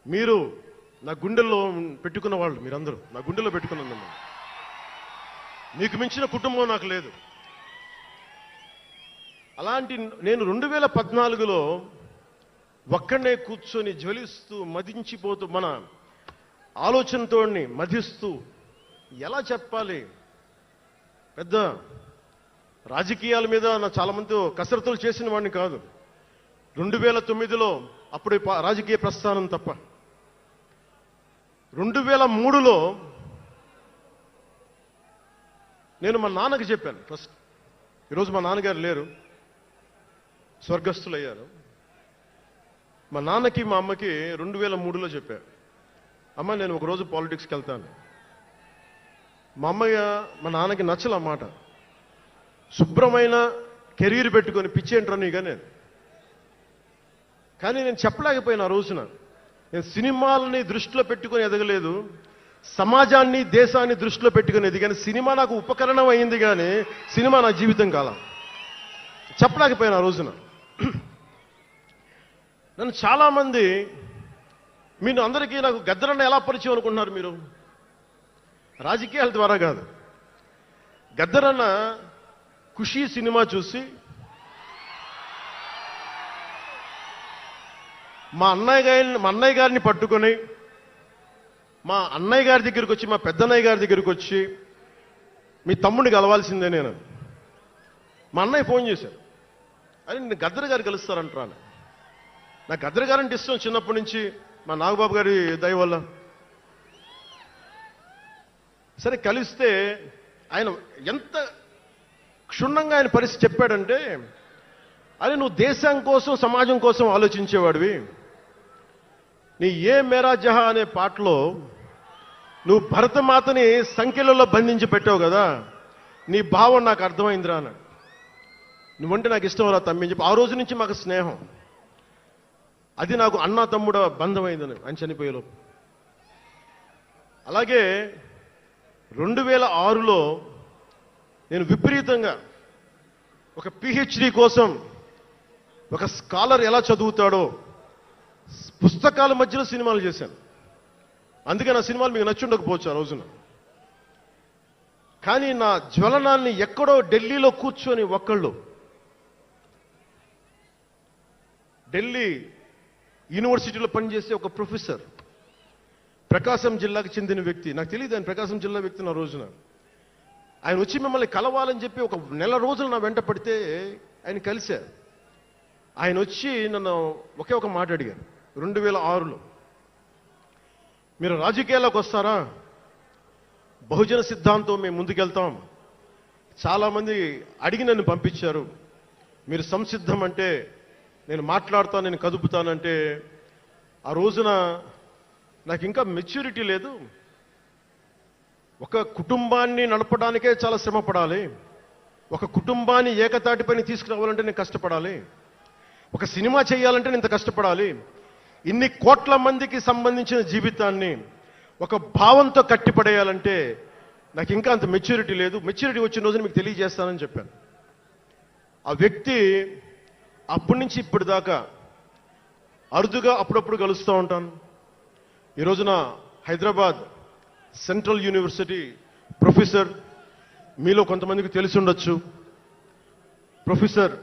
మీరు నా గుండెల్లో పెట్టుకున్న వాళ్ళు, మీరందరూ నా గుండెలో పెట్టుకున్నదమ్మా. మీకు మించిన కుటుంబం నాకు లేదు. అలాంటి నేను 2014లో ఒక్కడనే కూర్చొని జ్వలిస్తూ మదించిపోతూ మన ఆలోచనతో మధిస్తూ ఎలా చెప్పాలి, పెద్ద రాజకీయాల మీద నా చాలా మంది కసరత్తులు చేసిన వాడిని కాదు. 2009లో అప్పుడు రాజకీయ ప్రస్థానం తప్ప. 2003లో నేను మా నాన్నకి చెప్పాను ఫస్ట్. ఈరోజు మా నాన్నగారు లేరు, స్వర్గస్థులయ్యారు. మా నాన్నకి మా అమ్మకి 2003లో చెప్పాను, అమ్మ నేను ఒకరోజు పాలిటిక్స్కి వెళ్తాను. మా అమ్మయ్య మా నాన్నకి నచ్చల మాట. శుభ్రమైన కెరీర్ పెట్టుకొని పిచ్చేంట్రా నీగా నేను. కానీ నేను చెప్పలేకపోయినా ఆ రోజున. నేను సినిమాలని దృష్టిలో పెట్టుకొని ఎదగలేదు, సమాజాన్ని దేశాన్ని దృష్టిలో పెట్టుకుని ఎదిగాను. సినిమా నాకు ఉపకరణం అయింది కానీ సినిమా నా జీవితం కాలం. చెప్పలేకపోయినా ఆ రోజున. నన్ను చాలామంది, మీరు అందరికీ నాకు గద్దరన్న ఎలా పరిచయం అనుకుంటున్నారు మీరు? రాజకీయాల ద్వారా కాదు. గద్దరన్న ఖుషీ సినిమా చూసి మా అన్నయ్య గారిని పట్టుకొని మా అన్నయ్య గారి దగ్గరికి వచ్చి, మా పెద్దన్నయ్య గారి దగ్గరికి వచ్చి, మీ తమ్ముడిని కలవాల్సిందే నేను. మా అన్నయ్య ఫోన్ చేశారు, అని నేను గద్దర్ గారు కలుస్తారంటాను. నాకు గద్దర్ గారు అంటే ఇష్టం చిన్నప్పటి నుంచి, మా నాగబాబు గారి దయ వల్ల. సరే కలిస్తే ఆయన ఎంత క్షుణ్ణంగా ఆయన పరిస్థితి చెప్పాడంటే, అరే నువ్వు దేశం కోసం సమాజం కోసం ఆలోచించేవాడివి. నీ ఏ మేరా జహా అనే పాటలో నువ్వు భరతమాతని సంఖ్యలలో బంధించి పెట్టావు కదా, నీ భావం నాకు అర్థమైందిరా అన్నాడు. నువ్వంటే నాకు ఇష్టం రా తమ్మి అని చెప్పి ఆ రోజు నుంచి మాకు స్నేహం. అది నాకు అన్నా తమ్ముడ బంధమైందని ఆయన చనిపోయేలోపు. అలాగే 2006లో నేను విపరీతంగా ఒక పిహెచ్డి కోసం, ఒక స్కాలర్ ఎలా చదువుతాడో పుస్తకాల మధ్యలో సినిమాలు చేశాను. అందుకే నా సినిమాలు మీకు నచ్చుండకపోవచ్చు ఆ రోజున. కానీ నా జ్వలనాన్ని ఎక్కడో ఢిల్లీలో కూర్చొని ఒక్కళ్ళు, ఢిల్లీ యూనివర్సిటీలో పనిచేసే ఒక ప్రొఫెసర్, ప్రకాశం జిల్లాకు చెందిన వ్యక్తి, నాకు తెలియదు ఆయన ప్రకాశం జిల్లా వ్యక్తి. నా రోజున ఆయన వచ్చి మిమ్మల్ని కలవాలని చెప్పి ఒక నెల రోజులు నా వెంట పడితే ఆయన కలిశారు. ఆయన వచ్చి నన్ను ఒకే ఒక మాట అడిగారు 2006లో, మీరు రాజకీయాల్లోకి వస్తారా? బహుజన సిద్ధాంతం మేము ముందుకెళ్తాం. చాలామంది అడిగి నన్ను పంపించారు, మీరు సంసిద్ధం అంటే నేను మాట్లాడతాను, నేను కదుపుతానంటే. ఆ రోజున నాకు ఇంకా మెచ్యూరిటీ లేదు. ఒక కుటుంబాన్ని నడపడానికే చాలా శ్రమ పడాలి. ఒక కుటుంబాన్ని ఏకతాటిపైన తీసుకురావాలంటే నేను కష్టపడాలి. ఒక సినిమా చేయాలంటే నేను ఇంత కష్టపడాలి. ఇన్ని కోట్ల మందికి సంబంధించిన జీవితాన్ని ఒక భావంతో కట్టిపడేయాలంటే నాకు ఇంకా అంత మెచ్యూరిటీ లేదు. మెచ్యూరిటీ వచ్చిన రోజున మీకు తెలియజేస్తానని చెప్పాను. ఆ వ్యక్తి అప్పటి నుంచి ఇప్పటి దాకా అరుదుగా అప్పుడప్పుడు కలుస్తూ ఉంటాను. ఈ రోజున హైదరాబాద్ సెంట్రల్ యూనివర్సిటీ ప్రొఫెసర్, మీలో కొంతమందికి తెలిసి ఉండొచ్చు, ప్రొఫెసర్